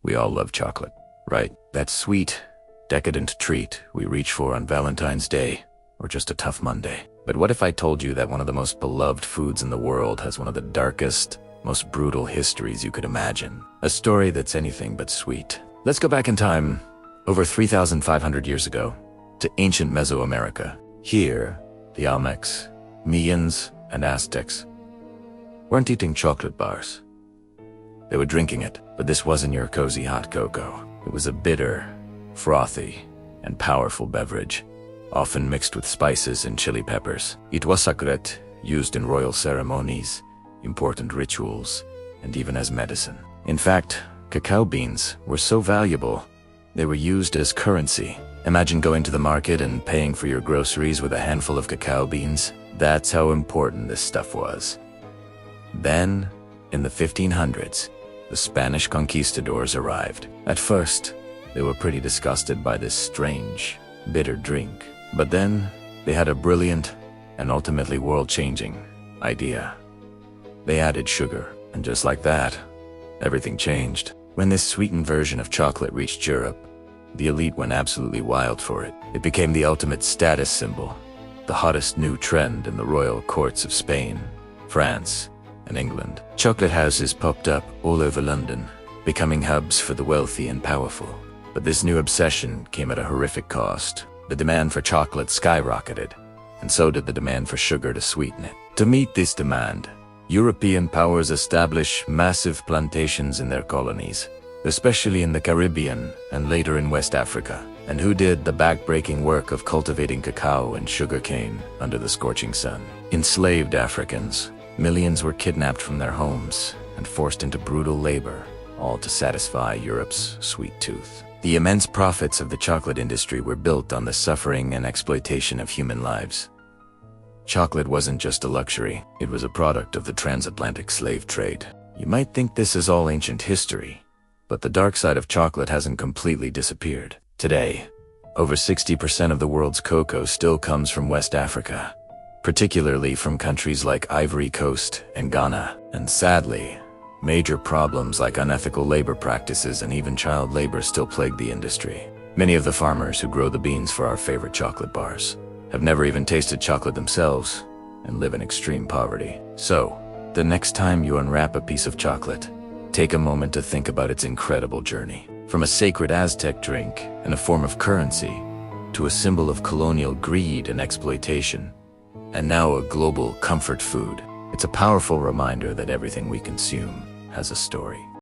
We all love chocolate, right? That sweet, decadent treat we reach for on Valentine's Day, or just a tough Monday. But what if I told you that one of the most beloved foods in the world has one of the darkest, most brutal histories you could imagine? A story that's anything but sweet. Let's go back in time, over 3,500 years ago, to ancient Mesoamerica. Here, the Olmecs, Mayans, and Aztecs weren't eating chocolate bars. They were drinking it, but this wasn't your cozy hot cocoa. It was a bitter, frothy, and powerful beverage, often mixed with spices and chili peppers. It was sacred, used in royal ceremonies, important rituals, and even as medicine. In fact, cacao beans were so valuable, they were used as currency. Imagine going to the market and paying for your groceries with a handful of cacao beans. That's how important this stuff was. Then, in the 1500s, the Spanish conquistadors arrived. At first, they were pretty disgusted by this strange, bitter drink. But then, they had a brilliant and ultimately world-changing idea. They added sugar, and just like that, everything changed. When this sweetened version of chocolate reached Europe, the elite went absolutely wild for it. It became the ultimate status symbol, the hottest new trend in the royal courts of Spain, France, and England. Chocolate houses popped up all over London, becoming hubs for the wealthy and powerful. But this new obsession came at a horrific cost. The demand for chocolate skyrocketed, and so did the demand for sugar to sweeten it. To meet this demand, European powers established massive plantations in their colonies, especially in the Caribbean and later in West Africa. And who did the back-breaking work of cultivating cacao and sugarcane under the scorching sun? Enslaved Africans. Millions were kidnapped from their homes and forced into brutal labor, all to satisfy Europe's sweet tooth. The immense profits of the chocolate industry were built on the suffering and exploitation of human lives. Chocolate wasn't just a luxury, it was a product of the transatlantic slave trade. You might think this is all ancient history, but the dark side of chocolate hasn't completely disappeared. Today, over 60% of the world's cocoa still comes from West Africa, particularly from countries like Ivory Coast and Ghana. And sadly, major problems like unethical labor practices and even child labor still plague the industry. Many of the farmers who grow the beans for our favorite chocolate bars have never even tasted chocolate themselves and live in extreme poverty. So, the next time you unwrap a piece of chocolate, take a moment to think about its incredible journey. From a sacred Aztec drink and a form of currency, to a symbol of colonial greed and exploitation, and now a global comfort food. It's a powerful reminder that everything we consume has a story.